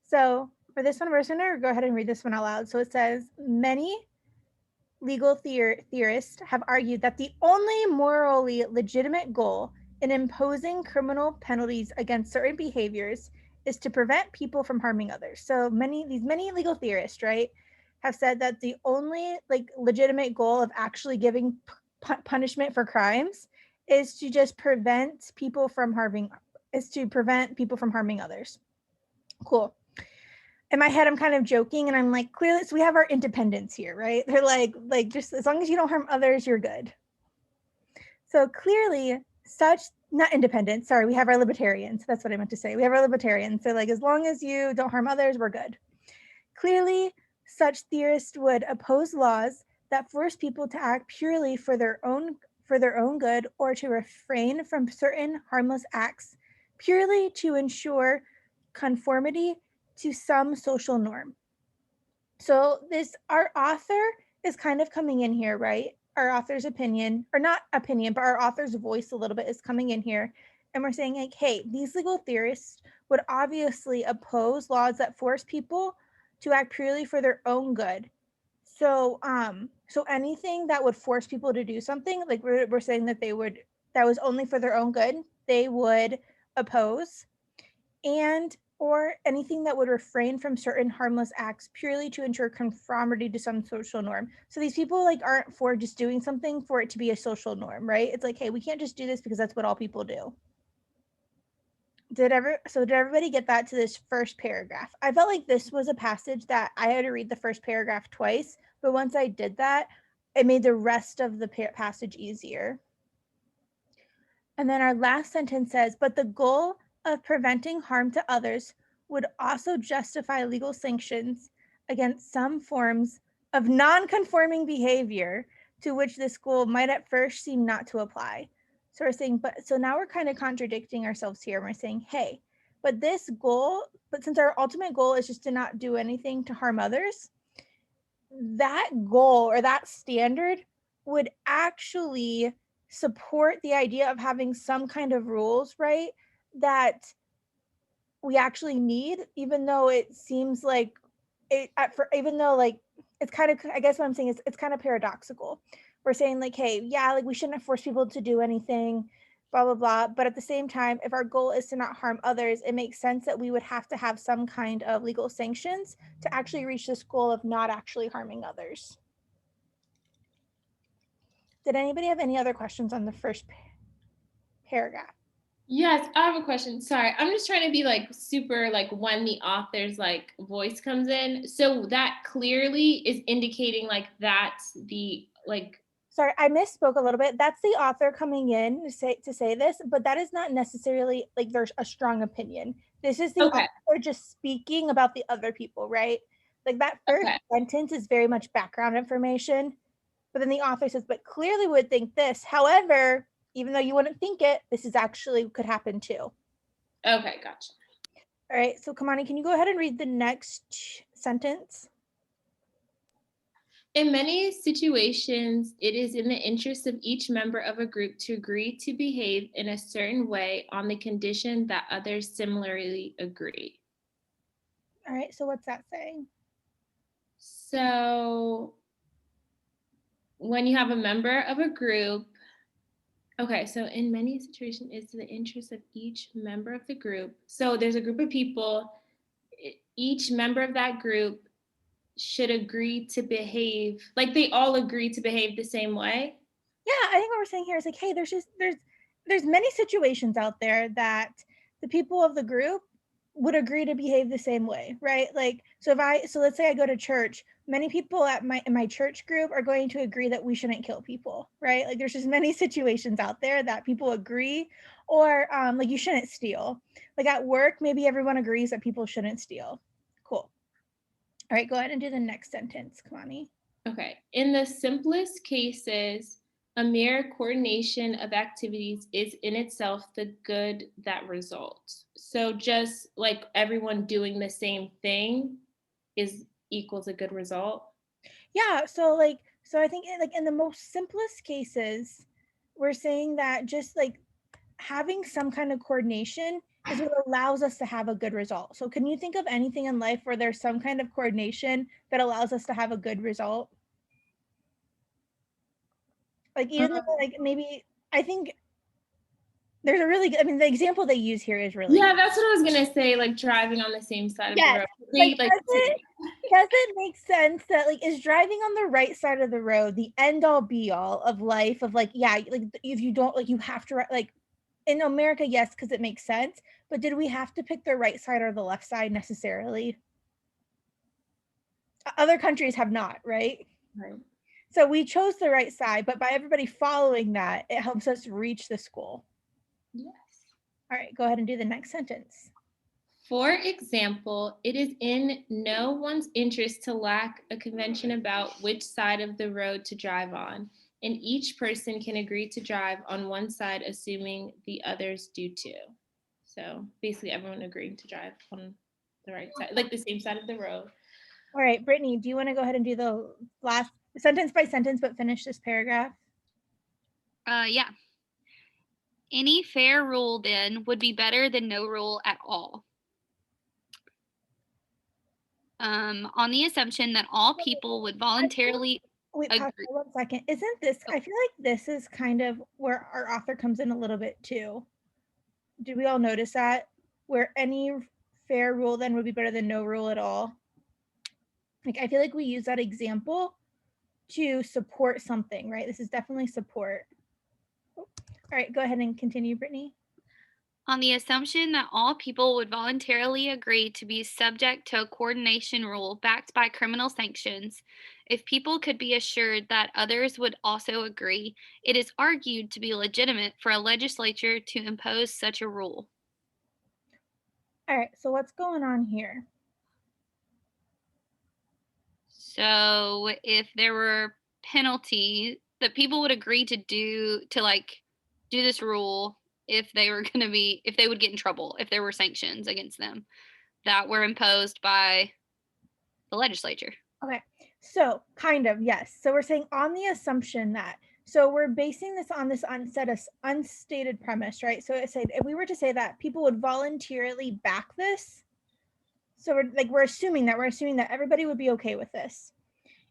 So for this one, we're just going to go ahead and read this one out loud. So it says, many legal theorists have argued that the only morally legitimate goal in imposing criminal penalties against certain behaviors is to prevent people from harming others. So many legal theorists, right, have said that the only legitimate goal of actually giving punishment for crimes is to just prevent people from harming others. Cool. In my head, I'm kind of joking and I'm like, clearly, so we have our independents here, right? They're like just as long as you don't harm others, you're good. So clearly not independent, sorry, we have our libertarians. That's what I meant to say. We have our libertarians. So as long as you don't harm others, we're good. Clearly, such theorists would oppose laws that force people to act purely for their own good, or to refrain from certain harmless acts purely to ensure conformity to some social norm. So our author is kind of coming in here, right? Our author's opinion, or not opinion, but our author's voice a little bit is coming in here. And we're saying hey, these legal theorists would obviously oppose laws that force people to act purely for their own good. So anything that would force people to do something, like we're saying that that was only for their own good, they would oppose. And or anything that would refrain from certain harmless acts purely to ensure conformity to some social norm. So these people aren't for just doing something for it to be a social norm, right? It's hey, we can't just do this because that's what all people do. Did everybody get that to this first paragraph? I felt like this was a passage that I had to read the first paragraph twice, but once I did that, it made the rest of the passage easier. And then our last sentence says, but the goal of preventing harm to others would also justify legal sanctions against some forms of non-conforming behavior to which this goal might at first seem not to apply. So we're saying, so now we're kind of contradicting ourselves here. We're saying, hey, but since our ultimate goal is just to not do anything to harm others, that goal or that standard would actually support the idea of having some kind of rules, right, that we actually need, even though it seems like even though it's kind of, I guess what I'm saying is it's kind of paradoxical. We're saying hey, yeah, we shouldn't force people to do anything, blah blah blah, but at the same time, if our goal is to not harm others, it makes sense that we would have to have some kind of legal sanctions to actually reach this goal of not actually harming others. Did anybody have any other questions on the first paragraph? Yes, I have a question. Sorry, I'm just trying to be super when the author's voice comes in. So that clearly is indicating that's the Sorry, I misspoke a little bit. That's the author coming in to say this, but that is not necessarily there's a strong opinion. This is the author just speaking about the other people, right? That first sentence is very much background information, but then the author says, but clearly would think this. However, even though you wouldn't think it, this is actually could happen too. Okay, gotcha. All right, so Kamani, can you go ahead and read the next sentence? In many situations, it is in the interest of each member of a group to agree to behave in a certain way on the condition that others similarly agree. All right, so what's that saying? So when you have a member of a group, okay, so in many situations, it's in the interest of each member of the group. So there's a group of people, each member of that group should agree to behave, they all agree to behave the same way. Yeah, I think what we're saying here is hey, there's many situations out there that the people of the group would agree to behave the same way, right? So let's say I go to church, many people in my church group are going to agree that we shouldn't kill people, right? There's just many situations out there that people agree, or you shouldn't steal. At work, maybe everyone agrees that people shouldn't steal. Cool. All right, go ahead and do the next sentence, Kamani. Okay. In the simplest cases, a mere coordination of activities is in itself the good that results. So just everyone doing the same thing equals a good result. Yeah, so I think in the most simplest cases, we're saying that just having some kind of coordination is what allows us to have a good result. So can you think of anything in life where there's some kind of coordination that allows us to have a good result? Like even though like maybe I think there's a really good, I mean the example they use here is really Yeah, good. that's what I was gonna say, like driving on the same side of the Yes. road. Like They like does it make sense that like is driving on the right side of the road the end all be all of life of like yeah like if you don't like you have to like in America yes because it makes sense, but did we have to pick the right side or the left side necessarily? Other countries have not, right? right. So we chose the right side, but by everybody following that, it helps us reach this goal. Yes. All right, go ahead and do the next sentence. For example, it is in no one's interest to lack a convention about which side of the road to drive on, and each person can agree to drive on one side, assuming the others do too. So basically, everyone agreeing to drive on the right side, like the same side of the road. All right, Brittany, do you want to go ahead and do the last sentence by sentence, but finish this paragraph? Yeah. Any fair rule then would be better than no rule at all. On the assumption that all people would voluntarily Wait, pause agree. for 1 second. Isn't this, I feel like this is kind of where our author comes in a little bit too. Did we all notice that? Where any fair rule then would be better than no rule at all? Like, I feel like we use that example to support something, right? This is definitely support. All right, go ahead and continue, Brittany. On the assumption that all people would voluntarily agree to be subject to a coordination rule backed by criminal sanctions, if people could be assured that others would also agree, it is argued to be legitimate for a legislature to impose such a rule. All right, so what's going on here? So if there were penalties that people would agree to do this rule if they were going to be if they would get in trouble if there were sanctions against them that were imposed by the legislature. Okay, so kind of, yes. So we're saying on the assumption that, so we're basing this on this unstated premise, right? So it said if we were to say that people would voluntarily back this, so we're assuming that everybody would be okay with this.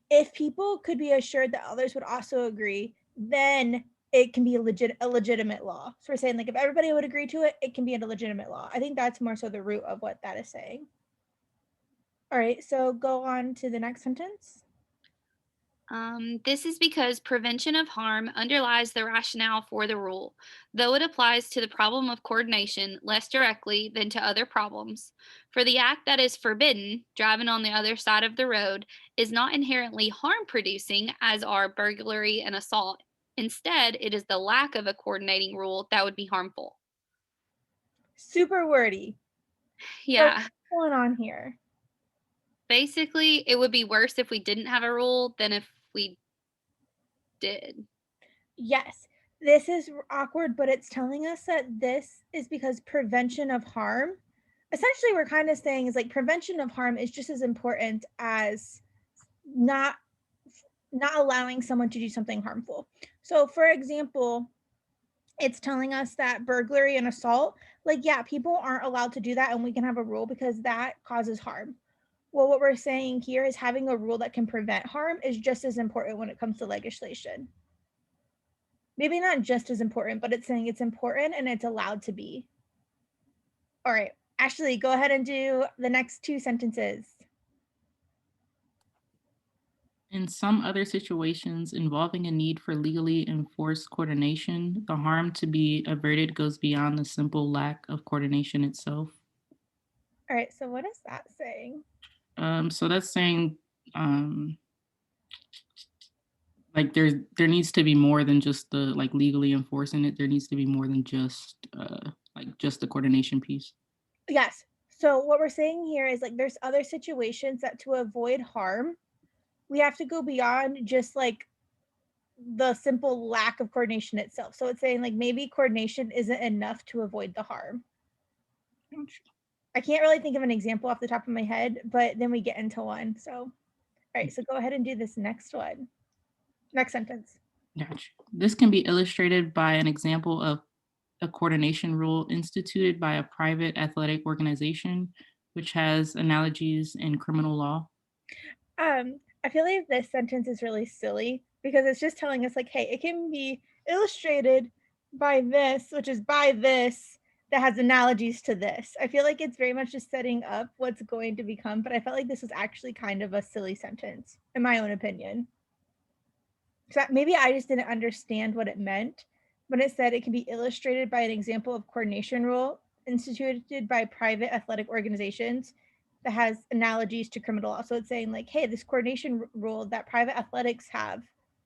If people could be assured that others would also agree, then it can be a legitimate law. So we're saying like if everybody would agree to it, it can be a legitimate law. I think that's more so the root of what that is saying. All right, so go on to the next sentence. This is because prevention of harm underlies the rationale for the rule, though it applies to the problem of coordination less directly than to other problems. For the act that is forbidden, driving on the other side of the road, is not inherently harm producing, as are burglary and assault. Instead, it is the lack of a coordinating rule that would be harmful. Super wordy. Yeah. So what's going on here? Basically, it would be worse if we didn't have a rule than if we did. Yes, this is awkward, but it's telling us that this is because prevention of harm. Essentially, we're kind of saying is like prevention of harm is just as important as not allowing someone to do something harmful. So, for example, it's telling us that burglary and assault, like, yeah, people aren't allowed to do that, and we can have a rule because that causes harm. Well, what we're saying here is having a rule that can prevent harm is just as important when it comes to legislation. Maybe not just as important, but it's saying it's important and it's allowed to be. All right, Ashley, go ahead and do the next 2 sentences. In some other situations involving a need for legally enforced coordination, the harm to be averted goes beyond the simple lack of coordination itself. All right, so what is that saying? So that's saying like there needs to be more than just the like legally enforcing it. There needs to be more than just like just the coordination piece. Yes. So what we're saying here is like there's other situations that to avoid harm, we have to go beyond just like the simple lack of coordination itself. So it's saying like maybe coordination isn't enough to avoid the harm. I can't really think of an example off the top of my head, but then we get into one. So, all right, so go ahead and do this next one. Next sentence. Gotcha. This can be illustrated by an example of a coordination rule instituted by a private athletic organization, which has analogies in criminal law? I feel like this sentence is really silly because it's just telling us like, hey, it can be illustrated by this, which is by this that has analogies to this. I feel like it's very much just setting up what's going to become, but I felt like this was actually kind of a silly sentence, in my own opinion. So maybe I just didn't understand what it meant when it said it can be illustrated by an example of coordination rule instituted by private athletic organizations that has analogies to criminal law. So it's saying like, hey, this coordination rule that private athletics have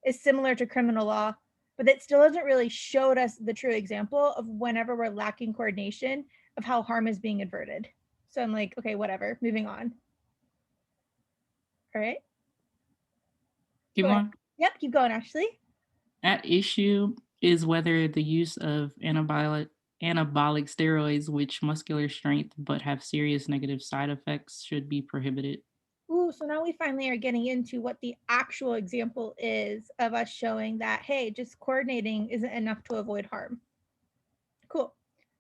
is similar to criminal law, but it still doesn't really show us the true example of whenever we're lacking coordination of how harm is being averted. So I'm like, okay, whatever, moving on. All right. Keep Go ahead. going. Yep, keep going, Ashley. At issue is whether the use of anabolic steroids, which muscular strength but have serious negative side effects, should be prohibited. Ooh, so now we finally are getting into what the actual example is of us showing that, hey, just coordinating isn't enough to avoid harm. Cool.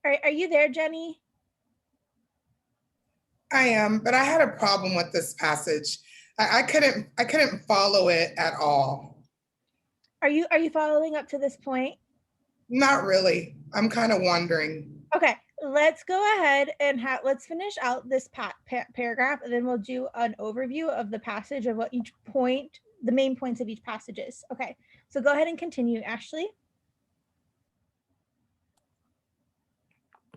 All right, are you there, Jenny? I am, but I had a problem with this passage. I couldn't follow it at all. Are you following up to this point? Not really. I'm kind of wondering. Okay, let's go ahead and let's finish out this paragraph, and then we'll do an overview of the passage of what each point, the main points of each passage is. Okay, so go ahead and continue, Ashley.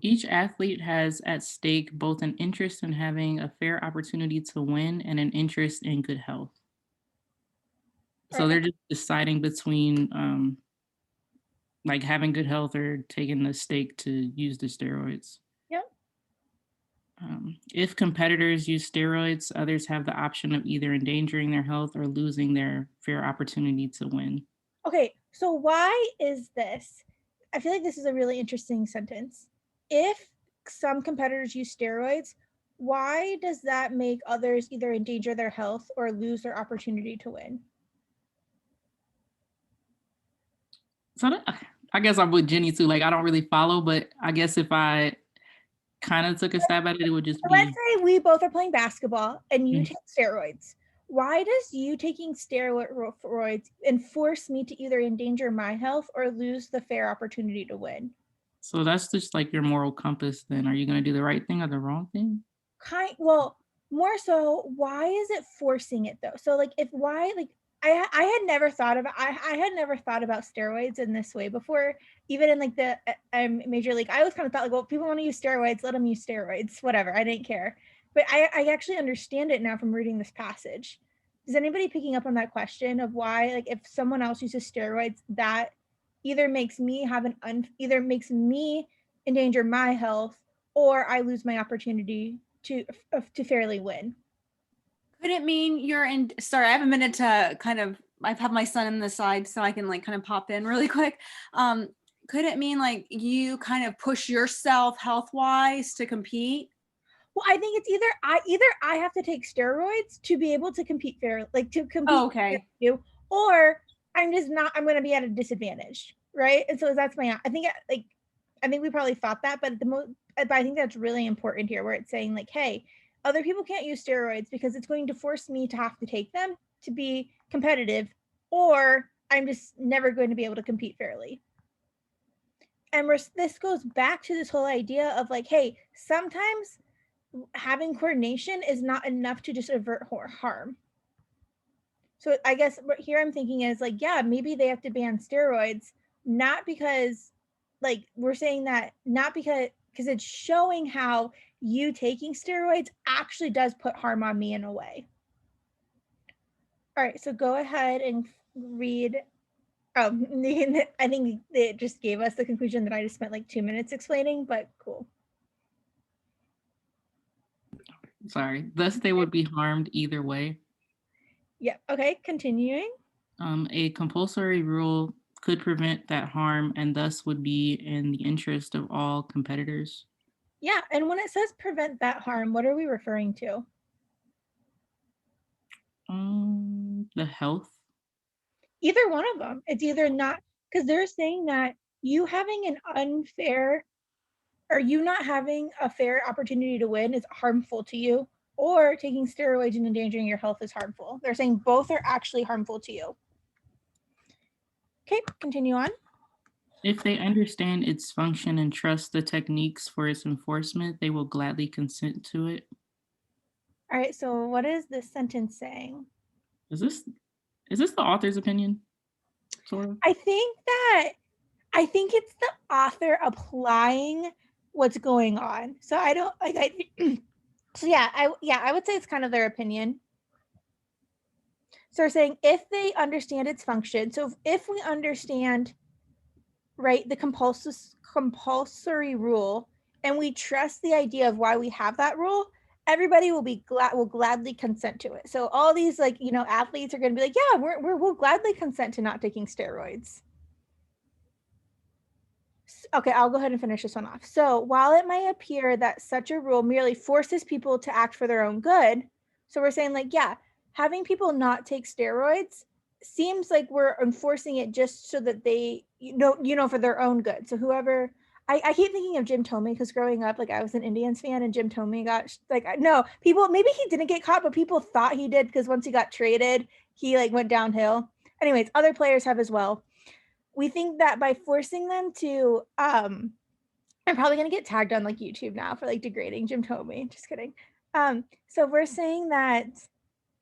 Each athlete has at stake both an interest in having a fair opportunity to win and an interest in good health. So they're just deciding between like having good health or taking the stake to use the steroids. Yep. If competitors use steroids, others have the option of either endangering their health or losing their fair opportunity to win. Okay, so why is this? I feel like this is a really interesting sentence. If some competitors use steroids, why does that make others either endanger their health or lose their opportunity to win? So I guess I'm with Jenny too. Like, I don't really follow, but I guess if I kind of took a stab at it, it would just be. Let's say we both are playing basketball and you take steroids. Why does you taking steroids enforce me to either endanger my health or lose the fair opportunity to win? So that's just like your moral compass then. Are you going to do the right thing or the wrong thing? Well, more so, why is it forcing it though? So like if why like I had never thought about I had never thought about steroids in this way before, even in like the major league. I always kind of thought like, well, people want to use steroids, let them use steroids, whatever. I didn't care. But I actually understand it now from reading this passage. Is anybody picking up on that question of why, like, if someone else uses steroids, that either makes me either makes me endanger my health or I lose my opportunity to fairly win? Could it mean you're in? Sorry, I have a minute to kind of. I have my son in the side, so I can like kind of pop in really quick. Could it mean like you kind of push yourself health wise to compete? Well, I think it's either I have to take steroids to be able to compete fair, like to compete. Oh, okay. You, or I'm just not. I'm going to be at a disadvantage, right? And so that's my. I think we probably thought that, but but I think that's really important here, where it's saying like, hey, other people can't use steroids because it's going to force me to have to take them to be competitive, or I'm just never going to be able to compete fairly. And this goes back to this whole idea of like, hey, sometimes having coordination is not enough to just avert harm. So I guess what here I'm thinking is like, yeah, maybe they have to ban steroids, not because like we're saying that not because it's showing how you taking steroids actually does put harm on me in a way. All right, so go ahead and read. I think it just gave us the conclusion that I just spent like 2 minutes explaining, but cool. Sorry. Thus, they would be harmed either way. Yeah. Okay. Continuing. A compulsory rule could prevent that harm and thus would be in the interest of all competitors. Yeah. And when it says prevent that harm, what are we referring to? The health. Either one of them. It's either not, because they're saying that you having an unfair, or you not having a fair opportunity to win is harmful to you, or taking steroids and endangering your health is harmful. They're saying both are actually harmful to you. Okay, continue on. If they understand its function and trust the techniques for its enforcement, they will gladly consent to it. All right, so what is this sentence saying? Is this the author's opinion? Sort of. I think it's the author applying what's going on. So I don't like so yeah, I would say it's kind of their opinion. So they're saying if they understand its function, so if we understand, right, the compulsory rule, and we trust the idea of why we have that rule, everybody will gladly consent to it. So all these, like, you know, athletes are going to be like, yeah, we'll gladly consent to not taking steroids. Okay, I'll go ahead and finish this one off. So while it might appear that such a rule merely forces people to act for their own good, so we're saying, like, yeah, having people not take steroids seems like we're enforcing it just so that they, for their own good. So whoever, I keep thinking of Jim Tomey, because growing up, like, I was an Indians fan, and Jim Tomey got, like, no, people, maybe he didn't get caught, but people thought he did, because once he got traded, he, like, went downhill. Anyways, other players have as well. We think that by forcing them to, I'm probably going to get tagged on, like, YouTube now for, like, degrading Jim Tomey. Just kidding. So we're saying that,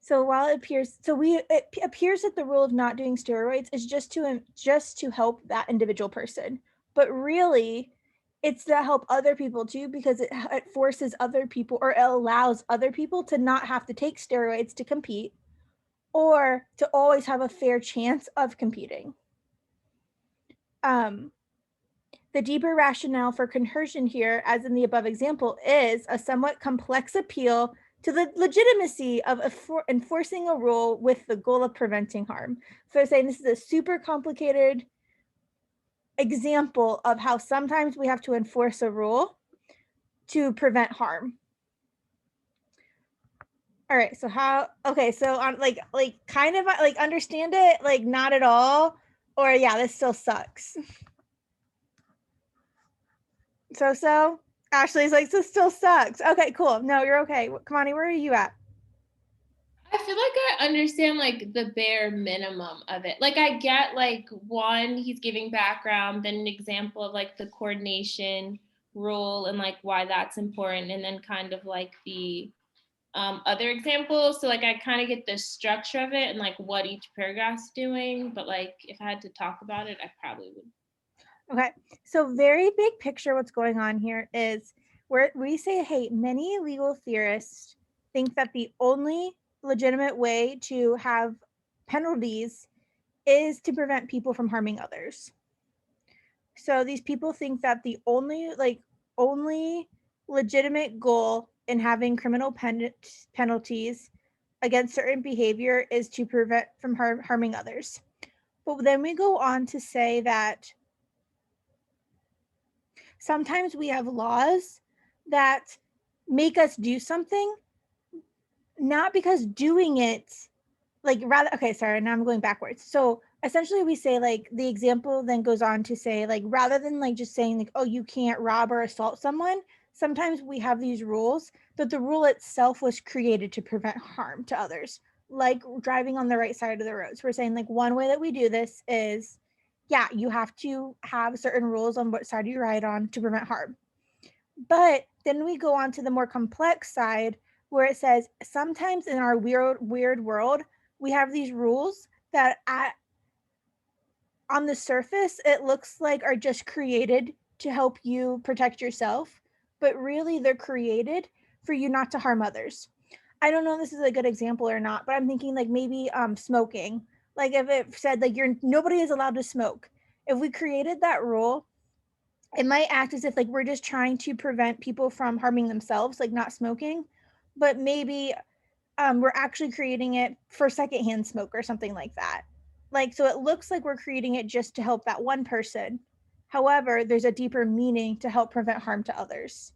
so while it appears that the rule of not doing steroids is just to help that individual person, but really it's to help other people too, because it forces other people, or it allows other people to not have to take steroids to compete, or to always have a fair chance of competing. The deeper rationale for coercion here, as in the above example, is a somewhat complex appeal to the legitimacy of enforcing a rule with the goal of preventing harm. So they're saying this is a super complicated example of how sometimes we have to enforce a rule to prevent harm. All right, so so on, like kind of like understand it, like not at all, or yeah, this still sucks. So Ashley's like, this still sucks. Okay, cool. No, you're okay. Kamani, where are you at? I feel like I understand, like, the bare minimum of it. Like, I get, like, one, he's giving background, then an example of, like, the coordination rule and, like, why that's important, and then kind of like the other examples. So, like, I kind of get the structure of it and, like, what each paragraph's doing. But, like, if I had to talk about it, I probably would. Okay, so very big picture, what's going on here is where we say, hey, many legal theorists think that the only legitimate way to have penalties is to prevent people from harming others. So these people think that the only legitimate goal in having criminal penalties against certain behavior is to prevent from harming others. But then we go on to say that sometimes we have laws that make us do something, not because doing it, like, rather, okay, sorry, now I'm going backwards. So essentially we say, like, the example then goes on to say, like, rather than, like, just saying, like, oh, you can't rob or assault someone, sometimes we have these rules that the rule itself was created to prevent harm to others, like driving on the right side of the road. So we're saying, like, one way that we do this is, yeah, you have to have certain rules on what side you ride on to prevent harm. But then we go on to the more complex side, where it says sometimes in our weird world, we have these rules that on the surface, it looks like are just created to help you protect yourself, but really they're created for you not to harm others. I don't know if this is a good example or not, but I'm thinking, like, maybe smoking. Like, if it said, like, nobody is allowed to smoke. If we created that rule, it might act as if, like, we're just trying to prevent people from harming themselves, like not smoking, but maybe we're actually creating it for secondhand smoke or something like that. Like, so it looks like we're creating it just to help that one person. However, there's a deeper meaning to help prevent harm to others,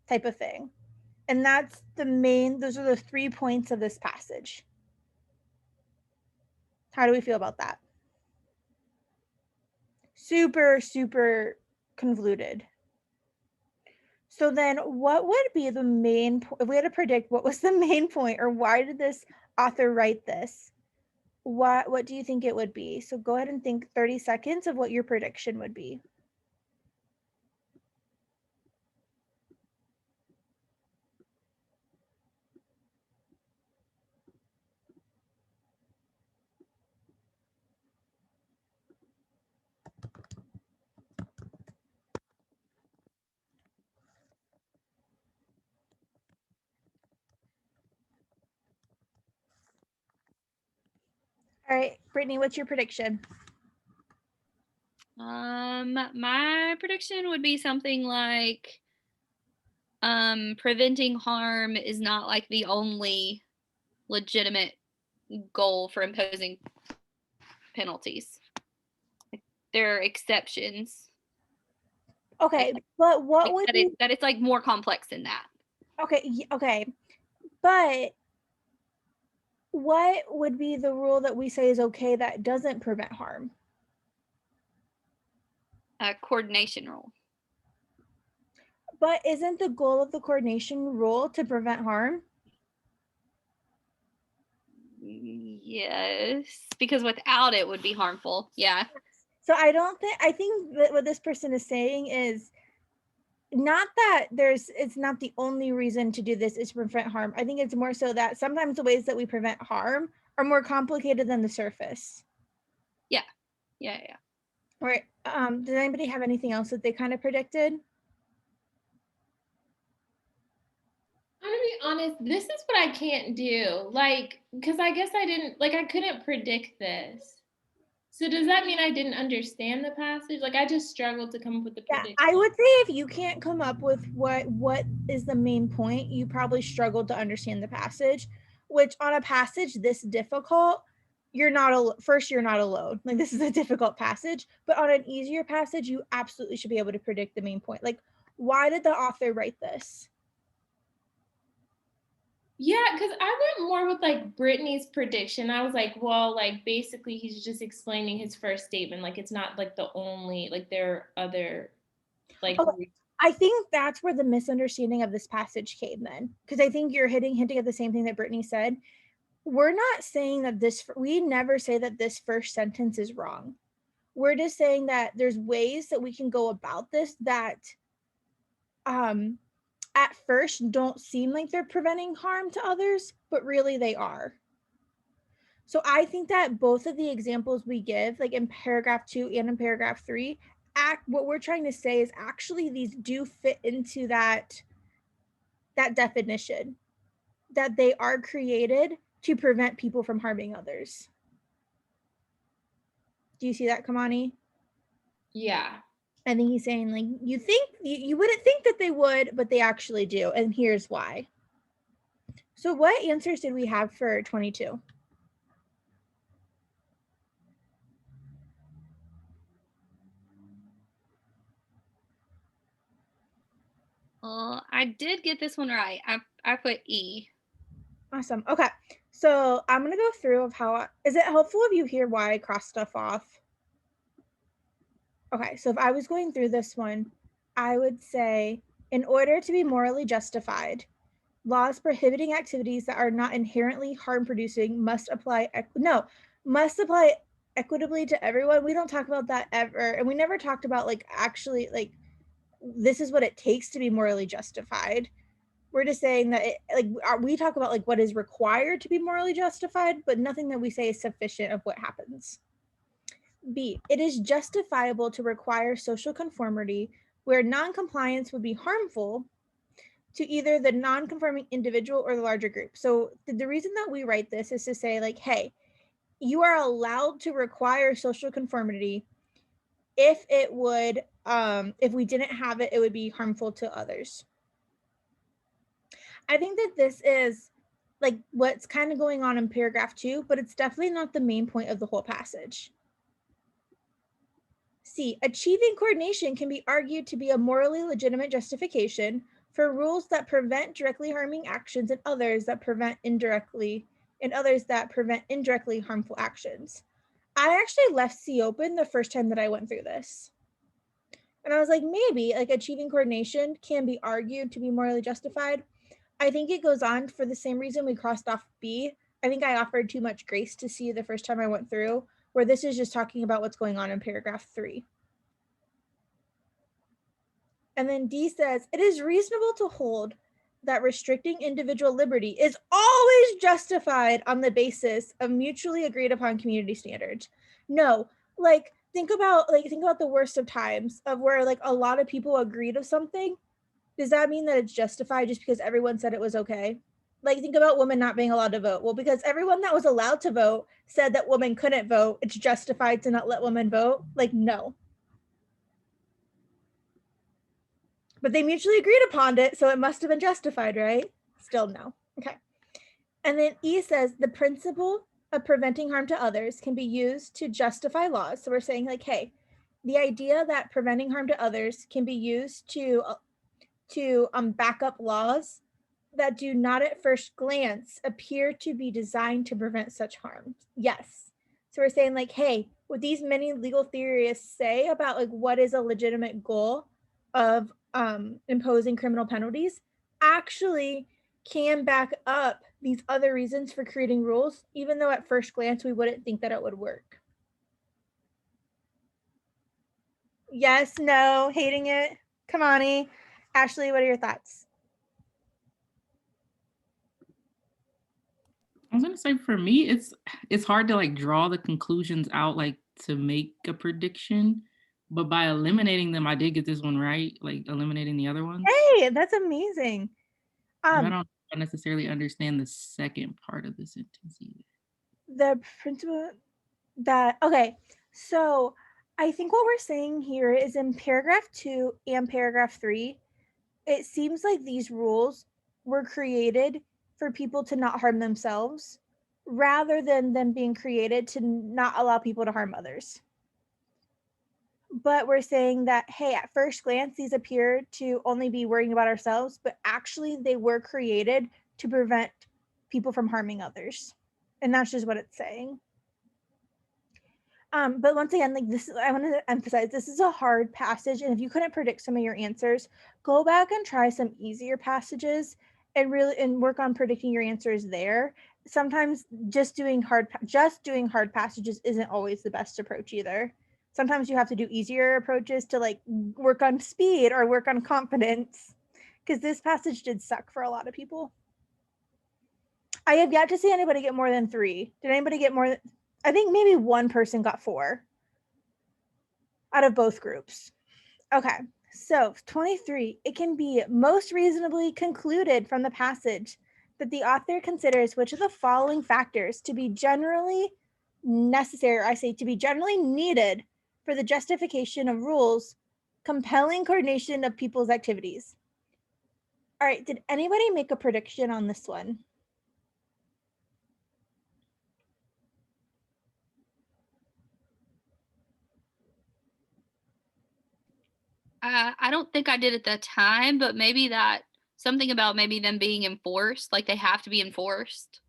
type of thing. And those are the 3 points of this passage. How do we feel about that? super, super convoluted. So then what would be the main, if we had to predict what was the main point, or why did this author write this? What do you think it would be? So go ahead and think 30 seconds of what your prediction would be. All right, Brittany, what's your prediction? My prediction would be something like preventing harm is not like the only legitimate goal for imposing penalties. Like, there are exceptions. Okay, but what would be that it's like more complex than that. okay, but what would be the rule that we say is okay that doesn't prevent harm? A coordination rule. But isn't the goal of the coordination rule to prevent harm? Yes, because without it would be harmful. Yeah. So I think that what this person is saying is not that it's not the only reason to do this is to prevent harm. I think it's more so that sometimes the ways that we prevent harm are more complicated than the surface. Yeah. Right. Does anybody have anything else that they kind of predicted? I'm gonna be honest, this is what I can't do. Like, because I guess I couldn't predict this. So does that mean I didn't understand the passage? Like, I just struggled to come up with the prediction. I would say if you can't come up with what is the main point, you probably struggled to understand the passage, which on a passage this difficult, you're not alone. Like, this is a difficult passage, but on an easier passage, you absolutely should be able to predict the main point. Like, why did the author write this? Yeah, because I went more with like Brittany's prediction. I was like, well, like basically he's just explaining his first statement. Like, it's not like the only, like there are other like I think that's where the misunderstanding of this passage came then, because I think you're hinting at the same thing that Brittany said. We're not saying that we never say that this first sentence is wrong. We're just saying that there's ways that we can go about this that at first don't seem like they're preventing harm to others, but really they are. So I think that both of the examples we give, like in paragraph 2 and in paragraph 3, what we're trying to say is actually these do fit into that definition, that they are created to prevent people from harming others. Do you see that, Kamani? Yeah. I think he's saying, like, you wouldn't think that they would, but they actually do, and here's why. So what answers did we have for 22? Well, I did get this one right. I put E. Awesome. Okay. So I'm going to go through of how, is it helpful if you hear why I cross stuff off? Okay. So if I was going through this one, I would say, in order to be morally justified, laws prohibiting activities that are not inherently harm producing must apply equitably to everyone. We don't talk about that ever. And we never talked about like actually like this is what it takes to be morally justified. We're just saying that we talk about like what is required to be morally justified, but nothing that we say is sufficient of what happens. B, it is justifiable to require social conformity where non-compliance would be harmful to either the non-conforming individual or the larger group. So the reason that we write this is to say like, hey, you are allowed to require social conformity if it would, if we didn't have it, it would be harmful to others. I think that this is like what's kind of going on in paragraph 2, but it's definitely not the main point of the whole passage. C, achieving coordination can be argued to be a morally legitimate justification for rules that prevent directly harming actions and others that prevent indirectly harmful actions. I actually left C open the first time that I went through this. And I was like, maybe like achieving coordination can be argued to be morally justified. I think it goes on for the same reason we crossed off B. I think I offered too much grace to C the first time I went through, where this is just talking about what's going on in paragraph 3. And then D says, it is reasonable to hold that restricting individual liberty is always justified on the basis of mutually agreed upon community standards. No, like think about the worst of times of where like a lot of people agreed of something. Does that mean that it's justified just because everyone said it was okay? Like think about women not being allowed to vote. Well, because everyone that was allowed to vote said that women couldn't vote, it's justified to not let women vote? Like, no. But they mutually agreed upon it, so it must have been justified, right? Still no. Okay. And then E says the principle of preventing harm to others can be used to justify laws. So we're saying like, hey, the idea that preventing harm to others can be used to back up laws that do not at first glance appear to be designed to prevent such harm. Yes. So we're saying like, hey, what these many legal theorists say about like what is a legitimate goal of imposing criminal penalties actually can back up these other reasons for creating rules, even though at first glance we wouldn't think that it would work. Yes, no, hating it. Come on, E. Ashley, what are your thoughts? I was gonna say for me, it's hard to like draw the conclusions out like to make a prediction, but by eliminating them, I did get this one right, like eliminating the other ones. Hey, that's amazing. I don't necessarily understand the second part of the sentence either. The principle that, okay, so I think what we're saying here is in paragraph 2 and paragraph 3, it seems like these rules were created for people to not harm themselves rather than them being created to not allow people to harm others. But we're saying that, hey, at first glance, these appear to only be worrying about ourselves, but actually they were created to prevent people from harming others. And that's just what it's saying. But once again, like this, I want to emphasize, this is a hard passage. And if you couldn't predict some of your answers, go back and try some easier passages and work on predicting your answers there. Sometimes just doing hard passages isn't always the best approach either. Sometimes you have to do easier approaches to like work on speed or work on confidence, because this passage did suck for a lot of people. I have yet to see anybody get more than 3. Did anybody get more? I think maybe one person got 4 out of both groups. Okay, so 23, it can be most reasonably concluded from the passage that the author considers which of the following factors to be generally necessary, or I say to be generally needed for the justification of rules compelling coordination of people's activities. All right, did anybody make a prediction on this one? I don't think I did at the time, but maybe that something about maybe them being enforced, like they have to be enforced.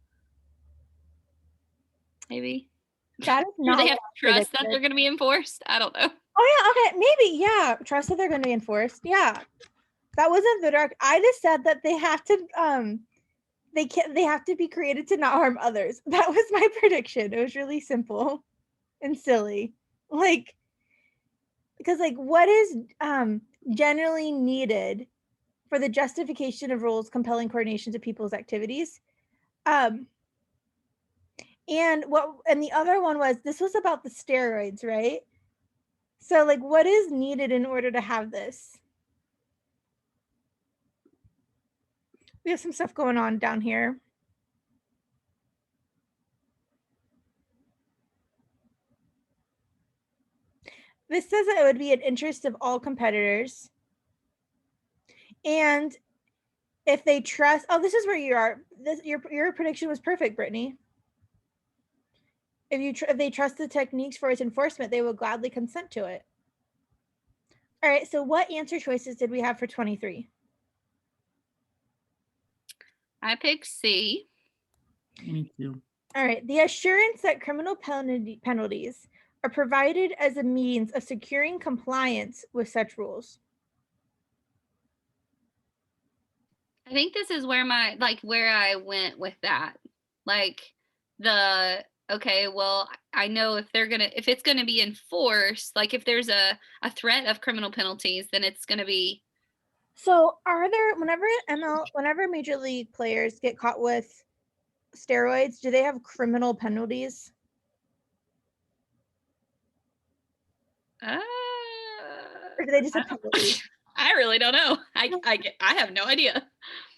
Maybe. That is Or not they have what to I trust that predicted. they're going to be enforced. I don't know. Oh yeah, okay, maybe, yeah. Trust that they're going to be enforced. Yeah, that wasn't the direct. I just said that they have to they have to be created to not harm others. That was my prediction. It was really simple and silly. Like, because like what is generally needed for the justification of rules compelling coordination to people's activities? And the other one was, this was about the steroids, right? So like what is needed in order to have this? We have some stuff going on down here. This says that it would be an interest of all competitors. And if they trust, oh, this is where you are. Your prediction was perfect, Brittany. If they trust the techniques for its enforcement, they will gladly consent to it. All right, so what answer choices did we have for 23? I picked C. Me too. All right. The assurance that criminal penalties are provided as a means of securing compliance with such rules. I think this is where where I went with that. Like okay, well, I know if it's gonna be enforced, like if there's a threat of criminal penalties, then it's gonna be. So are there, whenever Major League players get caught with steroids, do they have criminal penalties? Or do they just have penalties? I really don't know. I have no idea.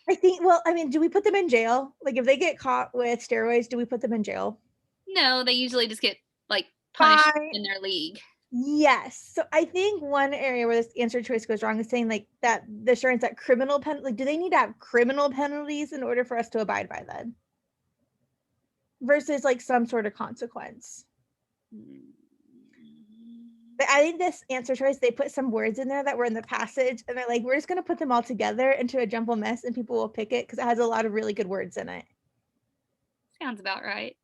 I think, well, I mean, do we put them in jail? Like if they get caught with steroids, do we put them in jail? No, they usually just get like punished Fine. in their league. Yes. So I think one area where this answer choice goes wrong is saying like that the assurance that criminal penalty, like, do they need to have criminal penalties in order for us to abide by them? Versus like some sort of consequence. But I think this answer choice, they put some words in there that were in the passage and they're like, we're just going to put them all together into a jumble mess and people will pick it because it has a lot of really good words in it. Sounds about right.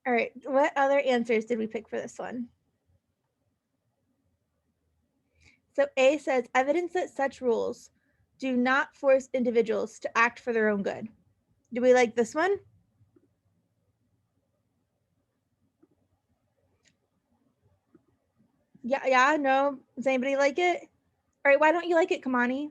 All right. What other answers did we pick for this one? So A says evidence that such rules do not force individuals to act for their own good. Do we like this one? Yeah, no. Does anybody like it? All right, why don't you like it, Kamani?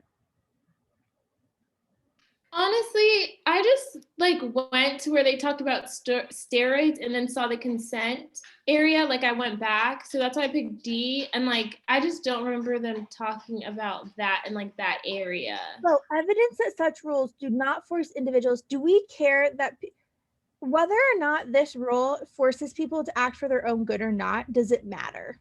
Honestly, I just like went to where they talked about steroids and then saw the consent area. Like I went back, so that's why I picked D. And like I just don't remember them talking about that in like that area. So evidence that such rules do not force individuals. Do we care that whether or not this rule forces people to act for their own good or not? Does it matter?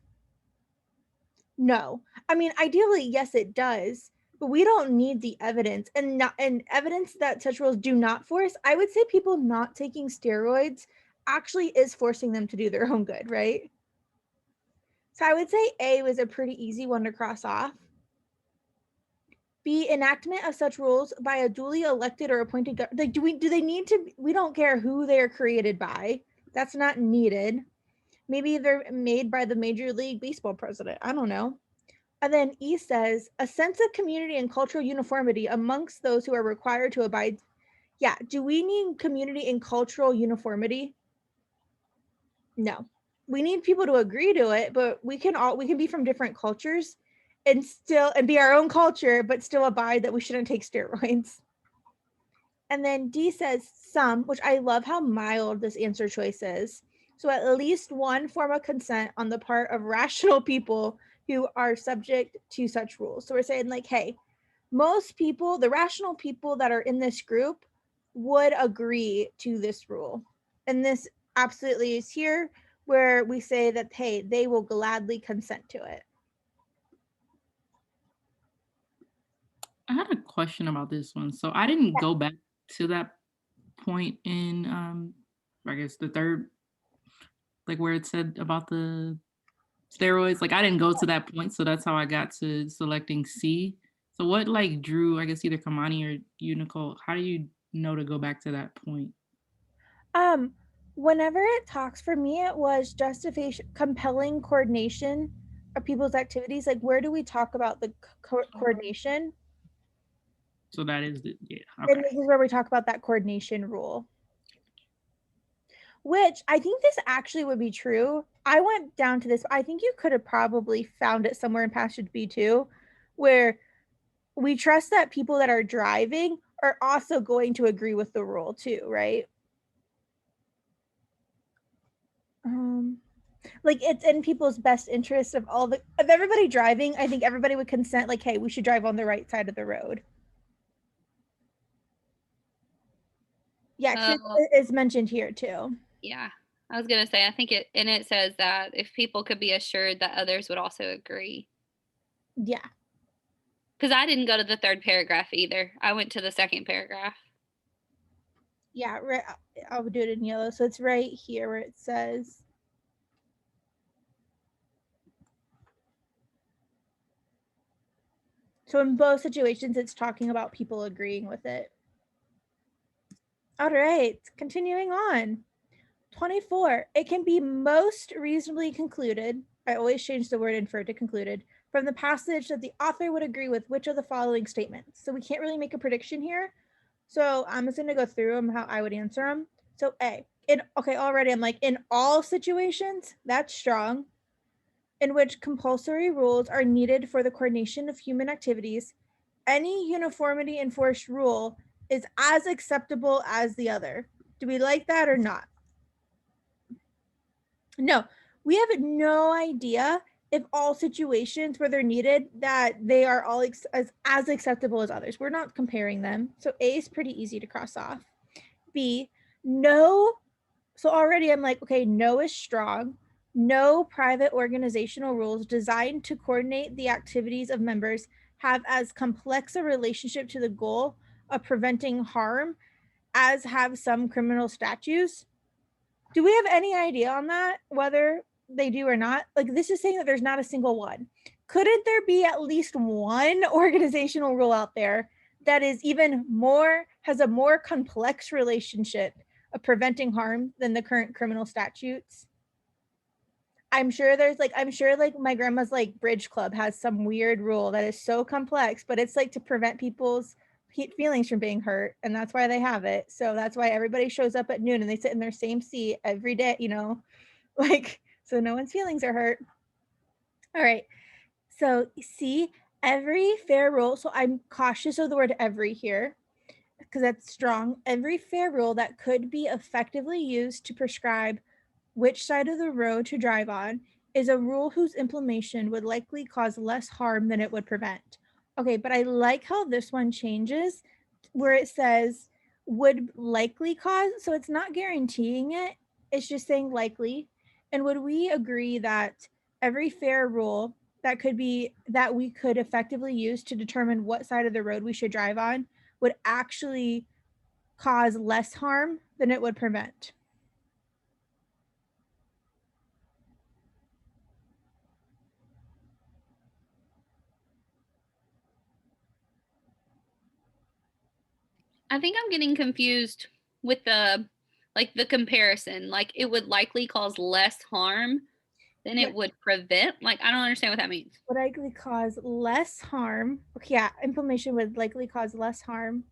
No. I mean, ideally, yes, it does. But we don't need the evidence and evidence that such rules do not force. I would say people not taking steroids actually is forcing them to do their own good, right? So I would say A was a pretty easy one to cross off. B, enactment of such rules by a duly elected or appointed like do they need to, we don't care who they are created by. That's not needed. Maybe they're made by the Major League Baseball president. I don't know. And then E says, a sense of community and cultural uniformity amongst those who are required to abide. Yeah, do we need community and cultural uniformity? No. We need people to agree to it, but we can be from different cultures and be our own culture, but still abide that we shouldn't take steroids. And then D says some, which I love how mild this answer choice is. So at least one form of consent on the part of rational people who are subject to such rules. So we're saying like, hey, most people, the rational people that are in this group would agree to this rule. And this absolutely is here where we say that, hey, they will gladly consent to it. I had a question about this one. So I didn't go back to that point in, I guess the third, like where it said about the steroids. Like I didn't go to that point, so that's how I got to selecting C. So what like drew, I guess either Kamani or you, Nicole, how do you know to go back to that point? Whenever it talks, for me, it was justification, compelling coordination of people's activities. Like, where do we talk about the coordination? So that is the, yeah, And okay. this is where we talk about that coordination rule. Which I think this actually would be true. I went down to this. I think you could have probably found it somewhere in passage B too, where we trust that people that are driving are also going to agree with the rule too, right? Like it's in people's best interest of everybody driving. I think everybody would consent like, hey, we should drive on the right side of the road. Yeah, it's mentioned here too. Yeah, I was gonna say, I think it says that if people could be assured that others would also agree. Yeah. Because I didn't go to the third paragraph either. I went to the second paragraph. Yeah, right. I'll do it in yellow. So it's right here where it says, so in both situations, it's talking about people agreeing with it. All right, continuing on. 24, it can be most reasonably concluded, I always change the word inferred to concluded, from the passage that the author would agree with which of the following statements. So we can't really make a prediction here. So I'm just gonna go through them how I would answer them. So A, already I'm like, in all situations, that's strong, in which compulsory rules are needed for the coordination of human activities, any uniformity enforced rule is as acceptable as the other. Do we like that or not? No, we have no idea if all situations where they're needed that they are all as acceptable as others. We're not comparing them. So A is pretty easy to cross off. B, no. So already I'm like, okay, no is strong. No private organizational rules designed to coordinate the activities of members have as complex a relationship to the goal of preventing harm as have some criminal statutes. Do we have any idea on that, whether they do or not? Like, this is saying that there's not a single one. Couldn't there be at least one organizational rule out there that is even more, has a more complex relationship of preventing harm than the current criminal statutes? I'm sure like my grandma's like bridge club has some weird rule that is so complex, but it's like to prevent people's feelings from being hurt, and that's why they have it. So that's why everybody shows up at noon and they sit in their same seat every day, you know, like, so no one's feelings are hurt. All right, so see, every fair rule, so I'm cautious of the word every here because that's strong. Every fair rule that could be effectively used to prescribe which side of the road to drive on is a rule whose implementation would likely cause less harm than it would prevent. Okay, but I like how this one changes where it says would likely cause, so it's not guaranteeing it, it's just saying likely. And would we agree that every fair rule that we could effectively use to determine what side of the road we should drive on would actually cause less harm than it would prevent? I think I'm getting confused with the comparison. Like, it would likely cause less harm than it would prevent. Like, I don't understand what that means. Would likely cause less harm. Okay, yeah, implementation would likely cause less harm.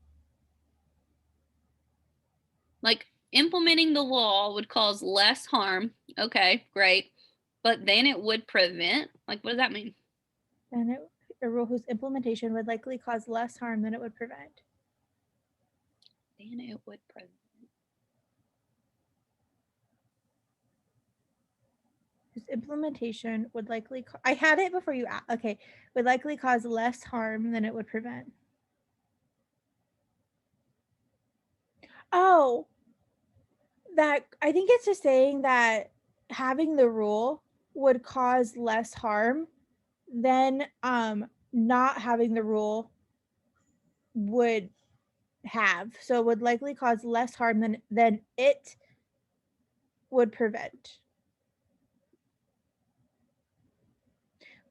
Like, implementing the law would cause less harm. Okay, great. But then it would prevent? Like, what does that mean? And a rule whose implementation would likely cause less harm than it would prevent. Then it would prevent. Whose implementation would likely, I had it before you, okay, would likely cause less harm than it would prevent. Oh, that, I think it's just saying that having the rule would cause less harm than not having the rule would have. So it would likely cause less harm than it would prevent.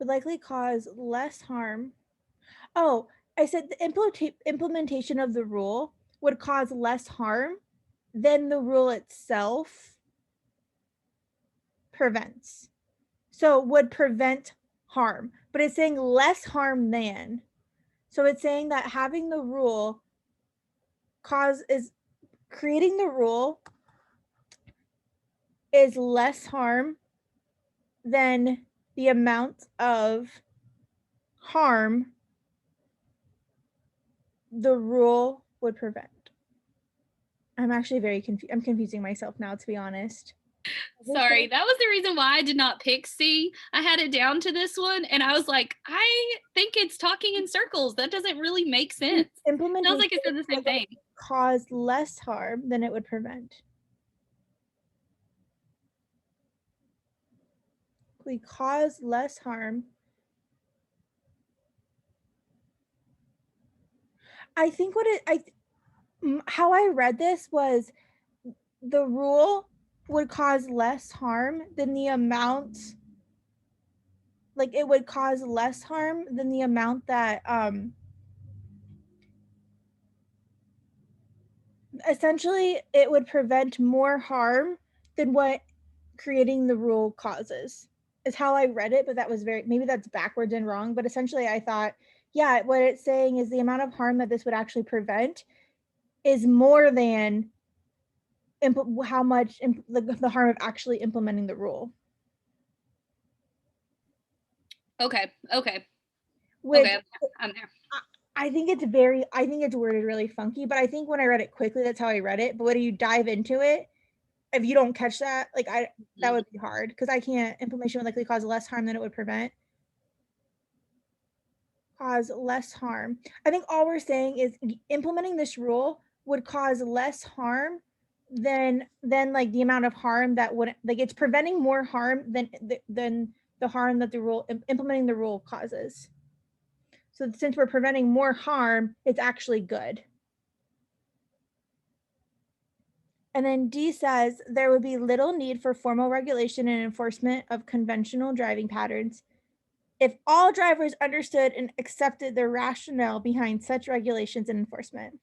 Would likely cause less harm. Oh, I said the implementation of the rule would cause less harm than the rule itself prevents. So would prevent harm, but it's saying less harm than. So it's saying that having the rule creating the rule is less harm than the amount of harm the rule would prevent. I'm actually very confused. I'm confusing myself now, to be honest. Sorry, that was the reason why I did not pick C. I had it down to this one, and I was like, I think it's talking in circles. That doesn't really make sense. Implementation Sounds like it said the same thing. Cause less harm than it would prevent. We cause less harm. I think how I read this was the rule would cause less harm than the amount, like it would cause less harm than the amount that Essentially, it would prevent more harm than what creating the rule causes, is how I read it, but that was maybe that's backwards and wrong. But essentially, I thought, yeah, what it's saying is the amount of harm that this would actually prevent is more than how much the harm of actually implementing the rule. Okay. Which Okay. I'm there. I think it's worded really funky, but I think when I read it quickly, that's how I read it. But when you dive into it, if you don't catch that, like that would be hard, because I can't. Implementation would likely cause less harm than it would prevent. Cause less harm. I think all we're saying is implementing this rule would cause less harm than like the amount of harm that would, like, it's preventing more harm than the harm that the rule implementing the rule causes. So since we're preventing more harm, it's actually good. And then D says there would be little need for formal regulation and enforcement of conventional driving patterns if all drivers understood and accepted the rationale behind such regulations and enforcement.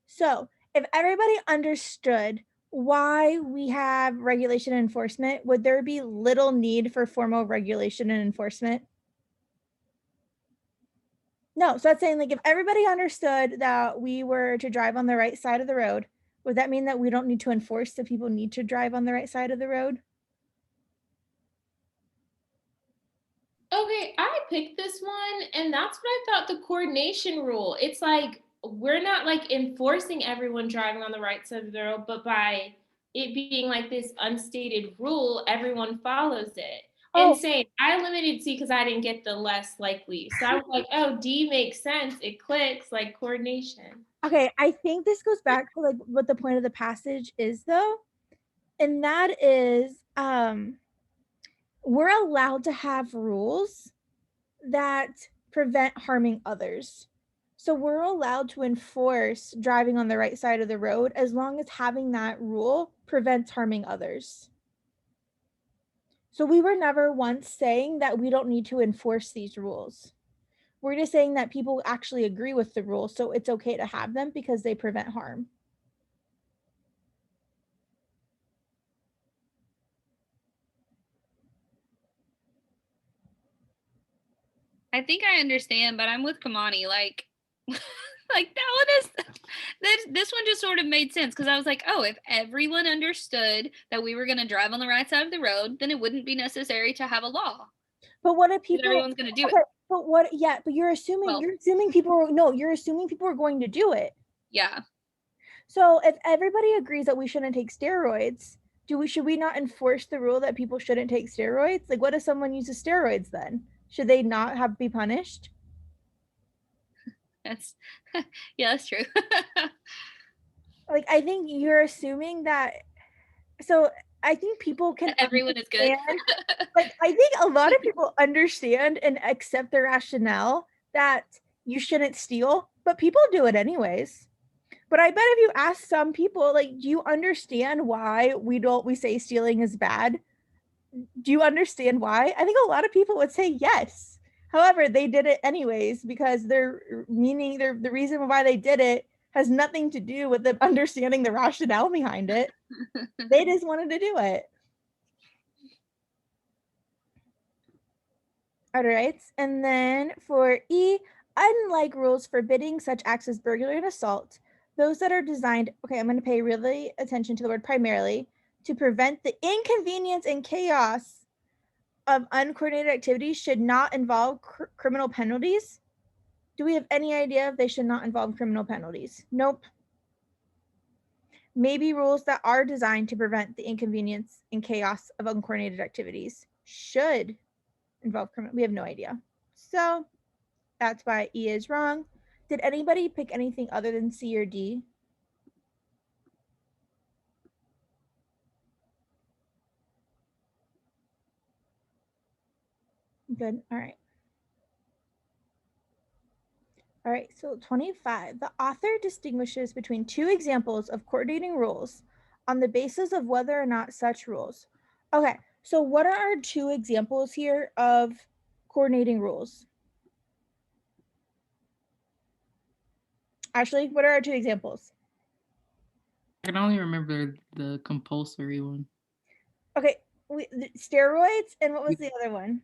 So if everybody understood why we have regulation and enforcement, would there be little need for formal regulation and enforcement? No. So that's saying, like, if everybody understood that we were to drive on the right side of the road, would that mean that we don't need to enforce that people need to drive on the right side of the road? Okay, I picked this one, and that's what I thought the coordination rule. It's like we're not like enforcing everyone driving on the right side of the road, but by it being like this unstated rule, everyone follows it. Oh. Insane. I limited C because I didn't get the less likely. So I was like, oh, D makes sense. It clicks, like coordination. Okay, I think this goes back to like what the point of the passage is, though, and that is we're allowed to have rules that prevent harming others. So we're allowed to enforce driving on the right side of the road as long as having that rule prevents harming others. So we were never once saying that we don't need to enforce these rules. We're just saying that people actually agree with the rules, so it's okay to have them because they prevent harm. I think I understand, but I'm with Kamani. Like, like that one is this one just sort of made sense because I was like, oh, if everyone understood that we were going to drive on the right side of the road, then it wouldn't be necessary to have a law. But what if people? Everyone's going to do it. But what? Yeah, but you're assuming people are going to do it. Yeah. So if everybody agrees that we shouldn't take steroids, should we not enforce the rule that people shouldn't take steroids? Like, what if someone uses steroids then? Should they not be punished? That's that's true. Like, I think you're assuming that. So I think people can. Everyone is good. Like, I think a lot of people understand and accept the rationale that you shouldn't steal, but people do it anyways. But I bet if you ask some people, like, do you understand why we say stealing is bad? Do you understand why? I think a lot of people would say yes. However, they did it anyways because the reason why they did it has nothing to do with them understanding the rationale behind it. They just wanted to do it. All right. And then for E, unlike rules forbidding such acts as burglary and assault, those that are designed, okay, I'm going to pay really attention to the word primarily, to prevent the inconvenience and chaos of uncoordinated activities should not involve criminal penalties. Do we have any idea if they should not involve criminal penalties? Nope. Maybe rules that are designed to prevent the inconvenience and chaos of uncoordinated activities should involve criminal. We have no idea. So that's why E is wrong. Did anybody pick anything other than C or D? Good. All right. All right, so 25. The author distinguishes between two examples of coordinating rules on the basis of whether or not such rules. Okay, so what are our two examples here of coordinating rules? Ashley, what are our two examples? can only remember the compulsory one. Okay, the steroids, and what was the other one?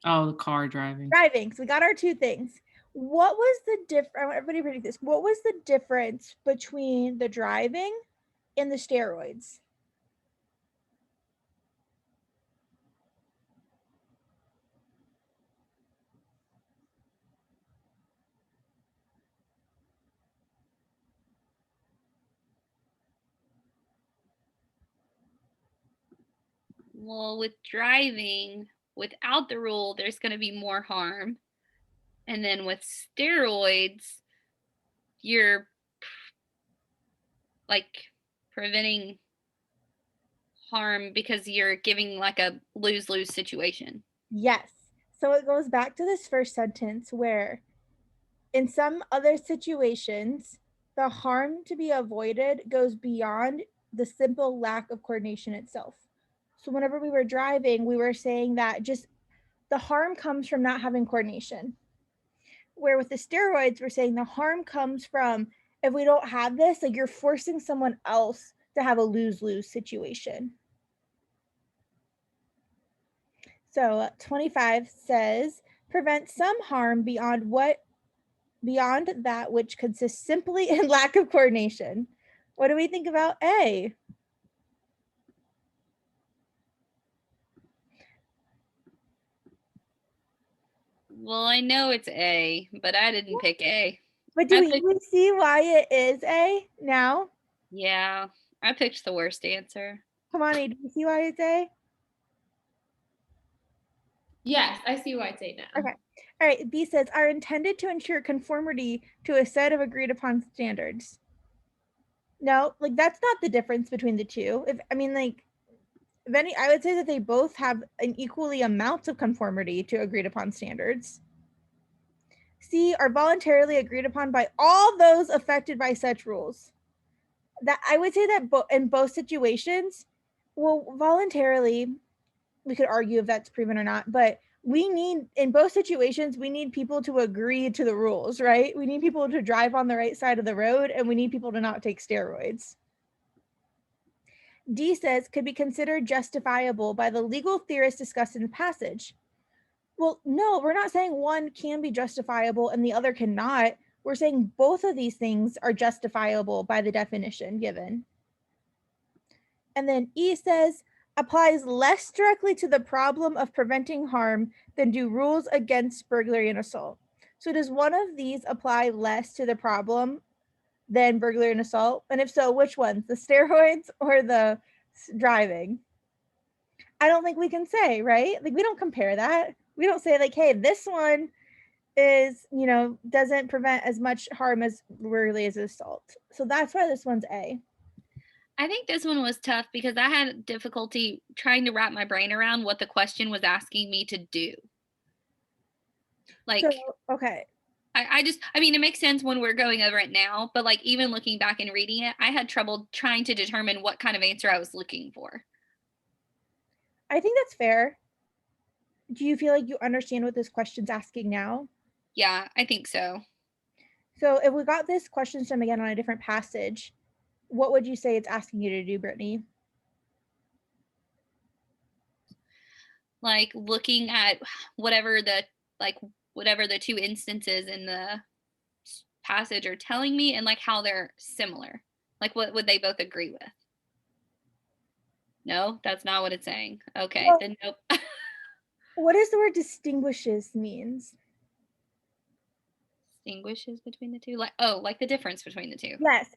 Oh, the car driving. Driving. So we got our two things. What was the difference? I want everybody to predict this. What was the difference between the driving and the steroids? Well, with driving, without the rule, there's going to be more harm. And then with steroids, you're like preventing harm because you're giving like a lose-lose situation. Yes. So it goes back to this first sentence where in some other situations, the harm to be avoided goes beyond the simple lack of coordination itself. So whenever we were driving, we were saying that just the harm comes from not having coordination. Where with the steroids, we're saying the harm comes from if we don't have this, like you're forcing someone else to have a lose-lose situation. So 25 says, prevent some harm beyond that which consists simply in lack of coordination. What do we think about A? Well, I know it's A, but I didn't pick A. But do we see why it is A now? Yeah, I picked the worst answer. Come on, A, do you see why it's A? Yes, I see why it's A now. Okay. All right. B says, are intended to ensure conformity to a set of agreed upon standards. No, like that's not the difference between the two. I would say that they both have an equally amount of conformity to agreed upon standards. C are voluntarily agreed upon by all those affected by such rules. That I would say that in both situations, well, voluntarily, we could argue if that's proven or not, but in both situations, we need people to agree to the rules, right? We need people to drive on the right side of the road, and we need people to not take steroids. D says could be considered justifiable by the legal theorists discussed in the passage. Well, no, we're not saying one can be justifiable and the other cannot. We're saying both of these things are justifiable by the definition given. And then E says applies less directly to the problem of preventing harm than do rules against burglary and assault. So does one of these apply less to the problem than burglary and assault? And if so, which ones? The steroids or the driving? I don't think we can say, right? Like we don't compare that. We don't say like, hey, this one is, doesn't prevent as much harm as burglary as assault. So that's why this one's A. I think this one was tough because I had difficulty trying to wrap my brain around what the question was asking me to do. Like, okay. I mean, it makes sense when we're going over it now, but like even looking back and reading it, I had trouble trying to determine what kind of answer I was looking for. I think that's fair. Do you feel like you understand what this question's asking now? Yeah, I think so. So if we got this question from again on a different passage, what would you say it's asking you to do, Brittany? Like looking at whatever the two instances in the passage are telling me and like how they're similar. Like what would they both agree with? No, that's not what it's saying. Okay, well, then nope. What does the word distinguishes means? Distinguishes between the two? Like the difference between the two. Yes.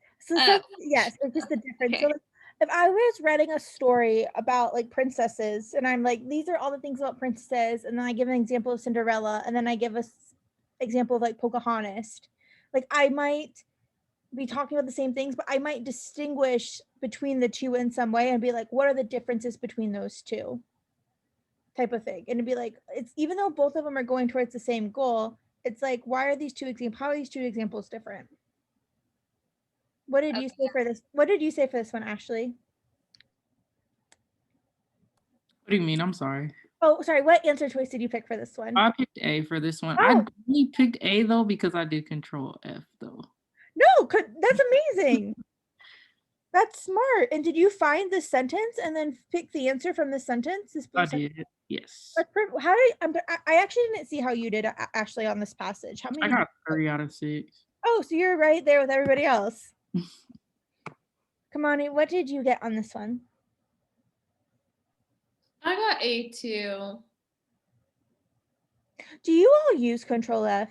Yes, it's just the difference. Okay. So like, if I was writing a story about like princesses and I'm like, these are all the things about princesses, and then I give an example of Cinderella, and then I give an example of like Pocahontas, like I might be talking about the same things, but I might distinguish between the two in some way and be like, what are the differences between those two? Type of thing. And it'd be like, it's even though both of them are going towards the same goal, it's like, how are these two examples different? What did you say for this? What did you say for this one, Ashley? What do you mean? I'm sorry. Oh, sorry. What answer choice did you pick for this one? I picked A for this one. Oh. I only picked A though because I did Control F though. No, that's amazing. That's smart. And did you find the sentence and then pick the answer from the sentence? I did, yes. How did I actually didn't see how you did actually on this passage. How I many? got 3 out of 6. Oh, so you're right there with everybody else. Kamani, what did you get on this one? I got A2. Do you all use Control F?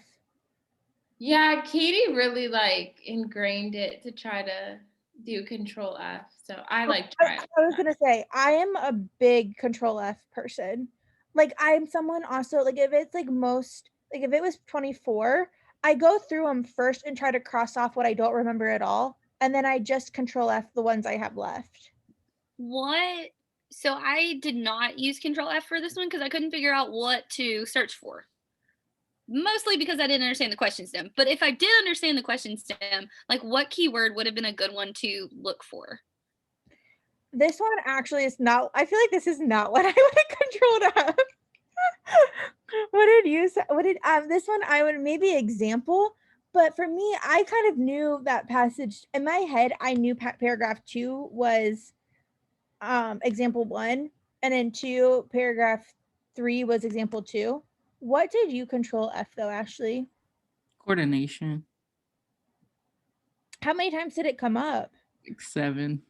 Yeah, Katie really like ingrained it to try to do Control F. So I like try it. I was gonna say I am a big Control F person. Like I'm someone also like if it's like most like if it was 24, I go through them first and try to cross off what I don't remember at all, and then I just Control F the ones I have left. What? So I did not use Control F for this one because I couldn't figure out what to search for. Mostly because I didn't understand the question stem. But if I did understand the question stem, like what keyword would have been a good one to look for? This one actually is not. I feel like this is not what I would have controlled F. What did you say? What did this one? I would maybe example, but for me, I kind of knew that passage in my head. I knew paragraph 2 was example 1, and then 2 paragraph 3 was example 2. What did you Control F though, Ashley? Coordination. How many times did it come up? Like 7.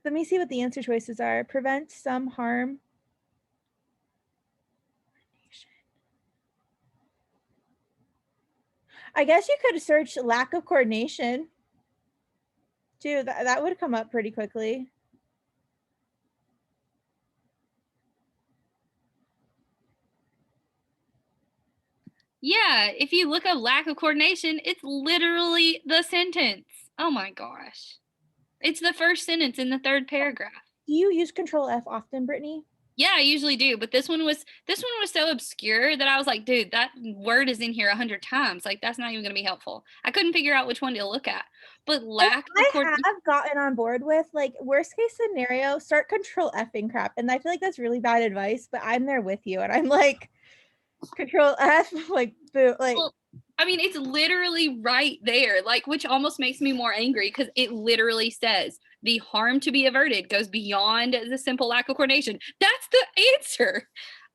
Let me see what the answer choices are. Prevent some harm. I guess you could search lack of coordination too. That would come up pretty quickly. Yeah, if you look up lack of coordination, it's literally the sentence. Oh my gosh. It's the first sentence in the third paragraph. Do you use Control F often, Brittany? Yeah, I usually do, but this one was so obscure that I was like, dude, that word is in here 100 times. Like that's not even going to be helpful. I couldn't figure out which one to look at. But lack of coordination. I have gotten on board with like worst case scenario, start Control F-ing crap, and I feel like that's really bad advice. But I'm there with you, and I'm like, Control F, like boo, like. Well, I mean, it's literally right there, like, which almost makes me more angry because it literally says the harm to be averted goes beyond the simple lack of coordination. That's the answer.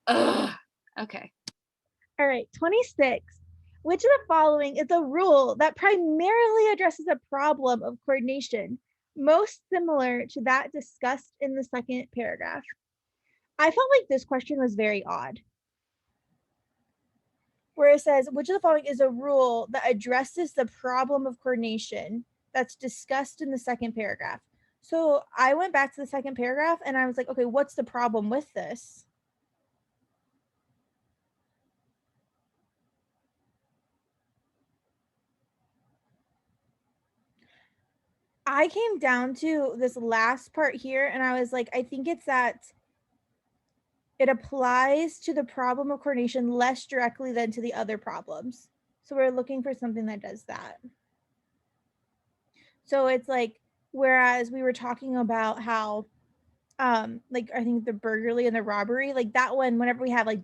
Ugh. Okay. All right, 26. Which of the following is a rule that primarily addresses a problem of coordination, most similar to that discussed in the second paragraph? I felt like this question was very odd. Where it says, which of the following is a rule that addresses the problem of coordination that's discussed in the second paragraph? So I went back to the second paragraph and I was like, okay, what's the problem with this? I came down to this last part here and I was like, I think it's that it applies to the problem of coordination less directly than to the other problems. So we're looking for something that does that. So it's like, whereas we were talking about how, like I think the burglary and the robbery, like that one, whenever we have like,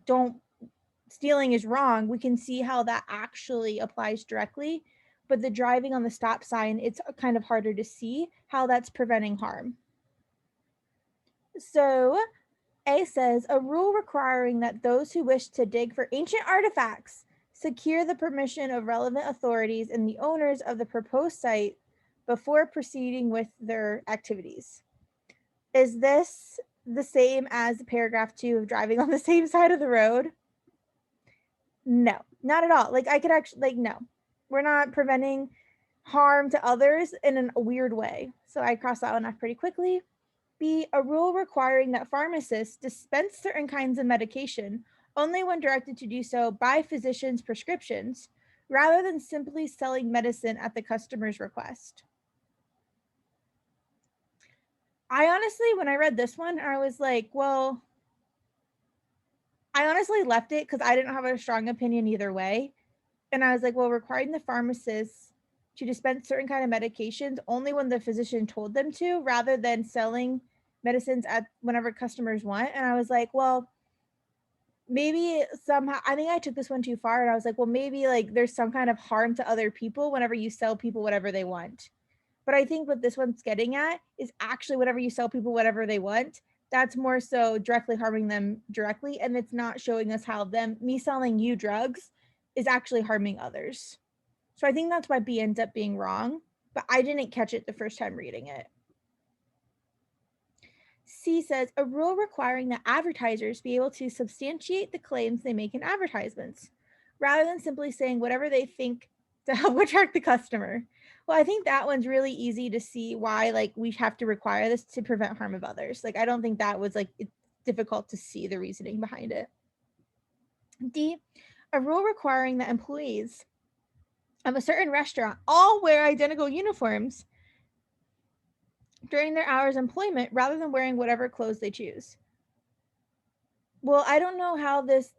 stealing is wrong, we can see how that actually applies directly. But the driving on the stop sign, it's kind of harder to see how that's preventing harm. So A says, a rule requiring that those who wish to dig for ancient artifacts secure the permission of relevant authorities and the owners of the proposed site before proceeding with their activities. Is this the same as paragraph 2 of driving on the same side of the road? No, not at all. Like I could actually, like, no, we're not preventing harm to others in a weird way. So I crossed that one off pretty quickly. B, a rule requiring that pharmacists dispense certain kinds of medication only when directed to do so by physicians' prescriptions, rather than simply selling medicine at the customer's request. I honestly, when I read this one, I was like, well, I honestly left it because I didn't have a strong opinion either way. And I was like, well, requiring the pharmacists to dispense certain kind of medications only when the physician told them to, rather than selling medicines at whenever customers want. And I was like, well, maybe somehow, I think I took this one too far and I was like, well, maybe like there's some kind of harm to other people whenever you sell people whatever they want. But I think what this one's getting at is actually whenever you sell people whatever they want, that's more so directly harming them directly. And it's not showing us how me selling you drugs is actually harming others. So I think that's why B ends up being wrong, but I didn't catch it the first time reading it. C says a rule requiring that advertisers be able to substantiate the claims they make in advertisements, rather than simply saying whatever they think to help attract the customer. Well, I think that one's really easy to see why like we have to require this to prevent harm of others. Like I don't think that was like it's difficult to see the reasoning behind it. D, a rule requiring that employees of a certain restaurant all wear identical uniforms during their hours of employment rather than wearing whatever clothes they choose. Well, I don't know how this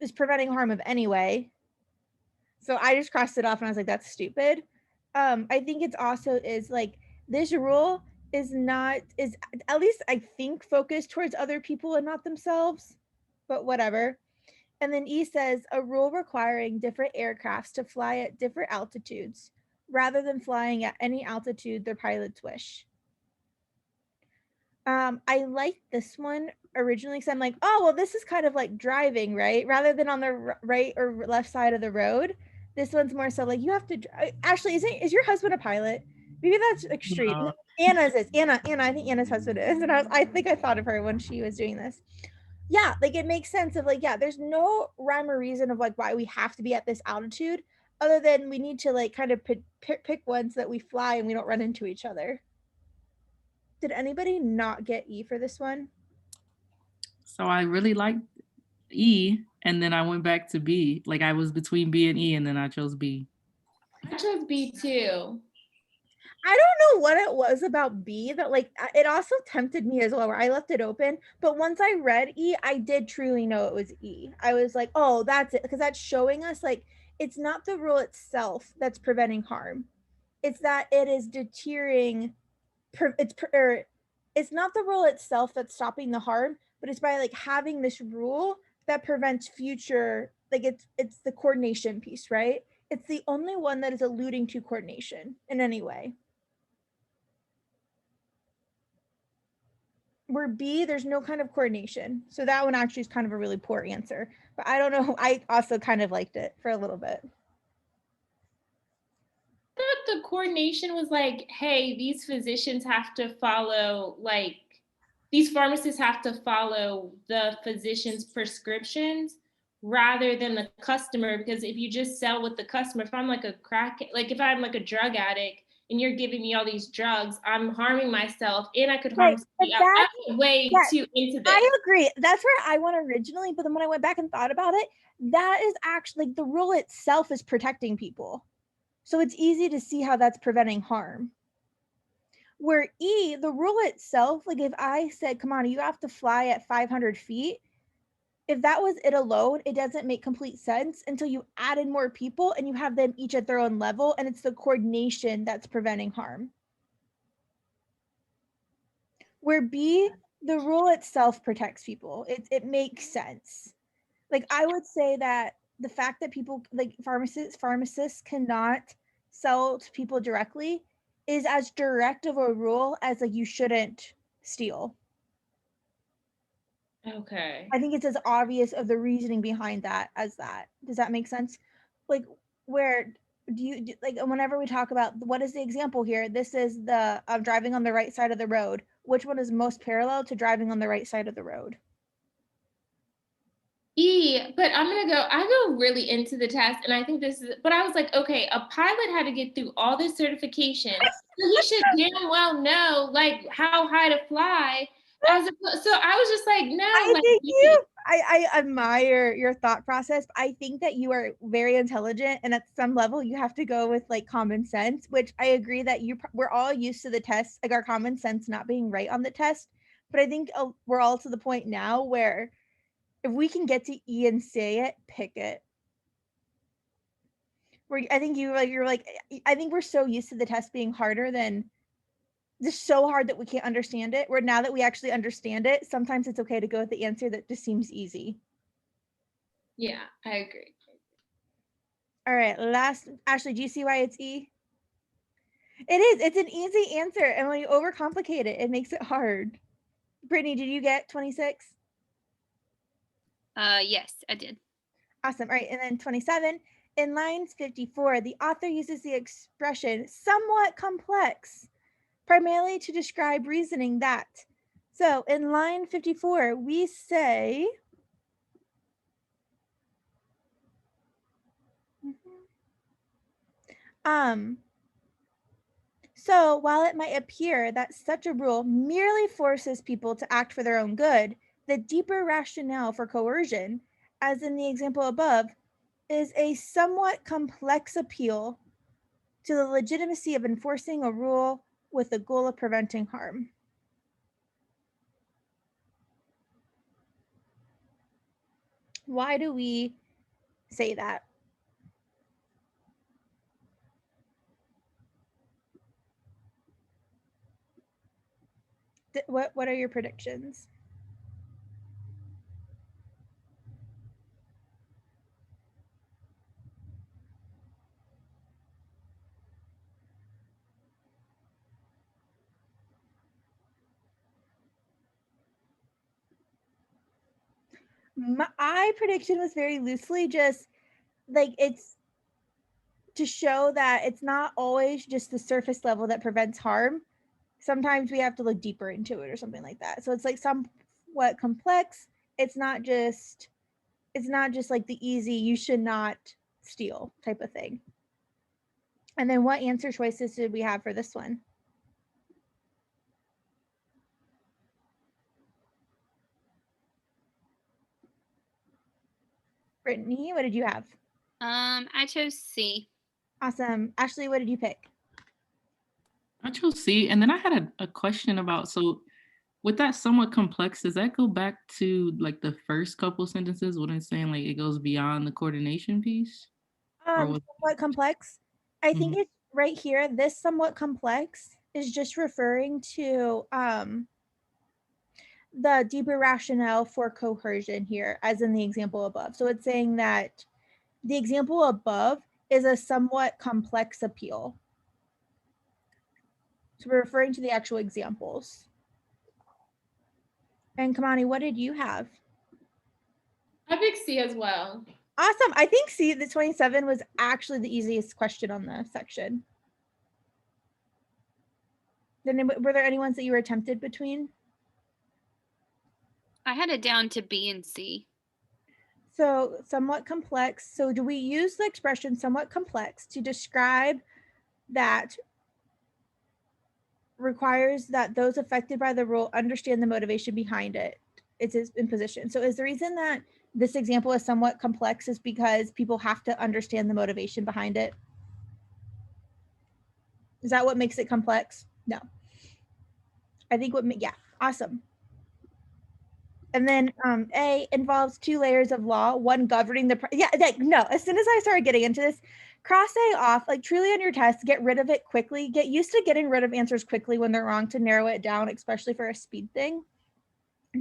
is preventing harm of anyway. So I just crossed it off and I was like, that's stupid. I think it's also is like this rule is at least I think focused towards other people and not themselves, but whatever. And then E says a rule requiring different aircrafts to fly at different altitudes rather than flying at any altitude their pilots wish. I liked this one originally because I'm like, oh, well, this is kind of like driving, right? Rather than on the right or left side of the road. This one's more so like you have to. Ashley, is your husband a pilot? Maybe that's extreme. No. Anna's is Anna. I think Anna's husband is, and I think I thought of her when she was doing this. Yeah, like it makes sense of like, yeah, there's no rhyme or reason of like why we have to be at this altitude, other than we need to like kind of pick ones that we fly and we don't run into each other. Did anybody not get E for this one? So I really liked E, and then I went back to B. Like I was between B and E, and then I chose B. I chose B too. I don't know what it was about B that like it also tempted me as well, where I left it open. But once I read E, I did truly know it was E. I was like, oh, that's it, because that's showing us like it's not the rule itself that's preventing harm. It's that it is deterring. It's not the rule itself that's stopping the harm, but it's by like having this rule that prevents future, like it's the coordination piece, right? It's the only one that is alluding to coordination in any way. Where B, there's no kind of coordination. So that one actually is kind of a really poor answer. But I don't know. I also kind of liked it for a little bit. I thought the coordination was like, hey, these physicians have to follow, like, these pharmacists have to follow the physician's prescriptions rather than the customer. Because if you just sell with the customer, if I'm like if I'm like a drug addict and you're giving me all these drugs, I'm harming myself and I could harm somebody else. I went way too into this. I agree. That's where I went originally, but then when I went back and thought about it, that is actually like the rule itself is protecting people. So it's easy to see how that's preventing harm. Where E, the rule itself, like if I said, come on, you have to fly at 500 feet, if that was it alone, it doesn't make complete sense until you added more people and you have them each at their own level, and it's the coordination that's preventing harm. Where B, the rule itself protects people. It makes sense. Like I would say that the fact that people like pharmacists cannot sell to people directly is as direct of a rule as like you shouldn't steal. Okay. I think it's as obvious of the reasoning behind that as that. Does that make sense? Like where do you like whenever we talk about what is the example here? This is the driving on the right side of the road. Which one is most parallel to driving on the right side of the road? E, but I go really into the test and I think but I was like, okay, a pilot had to get through all this certification. So he should damn well know like how high to fly. So I was just like, no. I admire your thought process. But I think that you are very intelligent, and at some level you have to go with like common sense, which I agree that we're all used to the test, like our common sense not being right on the test. But I think we're all to the point now where if we can get to E and say it, pick it. Where I think I think we're so used to the test being harder than just so hard that we can't understand it. Where now that we actually understand it, sometimes it's okay to go with the answer that just seems easy. Yeah, I agree. All right, last, Ashley, do you see why it's E? It is, it's an easy answer. And when you overcomplicate it, it makes it hard. Brittany, did you get 26? Yes, I did. Awesome. All right, and then 27. In lines 54, the author uses the expression somewhat complex, primarily to describe reasoning that. So in line 54, we say, so while it might appear that such a rule merely forces people to act for their own good, the deeper rationale for coercion, as in the example above, is a somewhat complex appeal to the legitimacy of enforcing a rule with the goal of preventing harm. Why do we say that? What are your predictions? My prediction was very loosely just like it's to show that it's not always just the surface level that prevents harm. Sometimes we have to look deeper into it or something like that. So it's like somewhat complex. It's not just like the easy you should not steal type of thing. And then what answer choices did we have for this one? Brittany, what did you have? I chose C. Awesome. Ashley, what did you pick? I chose C. And then I had a question about, so with that somewhat complex, does that go back to like the first couple sentences when it's saying like it goes beyond the coordination piece? Somewhat complex. I think Mhm. it's right here. This somewhat complex is just referring to the deeper rationale for coercion here, as in the example above. So it's saying that the example above is a somewhat complex appeal. So we're referring to the actual examples. And Kamani, what did you have? I picked C as well. Awesome. I think C, the 27 was actually the easiest question on the section. Then were there any ones that you were tempted between? I had it down to B and C. So somewhat complex. So do we use the expression somewhat complex to describe that requires that those affected by the rule understand the motivation behind it? It's imposition. So is the reason that this example is somewhat complex is because people have to understand the motivation behind it? Is that what makes it complex? No. I think yeah, awesome. And then A involves two layers of law, one governing the, no, as soon as I started getting into this, cross A off, like truly on your test, get rid of it quickly, get used to getting rid of answers quickly when they're wrong to narrow it down, especially for a speed thing.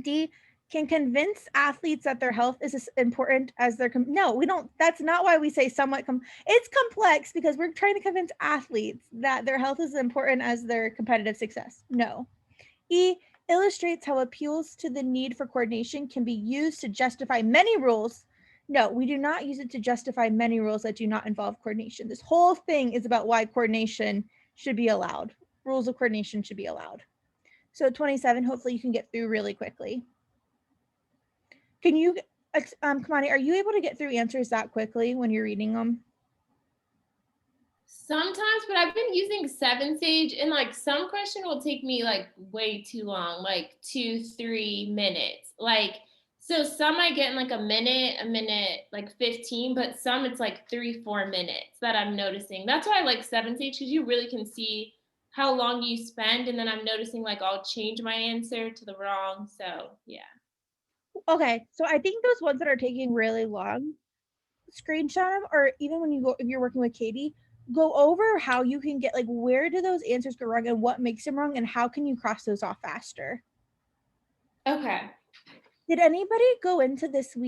D, can convince athletes that their health is as important as their, no, we don't, that's not why we say somewhat, it's complex because we're trying to convince athletes that their health is as important as their competitive success. No. E, illustrates how appeals to the need for coordination can be used to justify many rules. No, we do not use it to justify many rules that do not involve coordination. This whole thing is about why coordination should be allowed. Rules of coordination should be allowed. So 27, hopefully you can get through really quickly. Can you, Kamani, are you able to get through answers that quickly when you're reading them? Sometimes, but I've been using 7-Sage, and like some question will take me like way too long, like 2-3 minutes. Like, so some I get in like a minute, like 15, but some it's like 3-4 minutes that I'm noticing. That's why I like 7-Sage, because you really can see how long you spend, and then I'm noticing like I'll change my answer to the wrong. So yeah. Okay, so I think those ones that are taking really long, screenshot them, or even when you go, if you're working with Katie, go over how you can get, like, where do those answers go wrong and what makes them wrong and how can you cross those off faster. Okay. Did anybody go into this week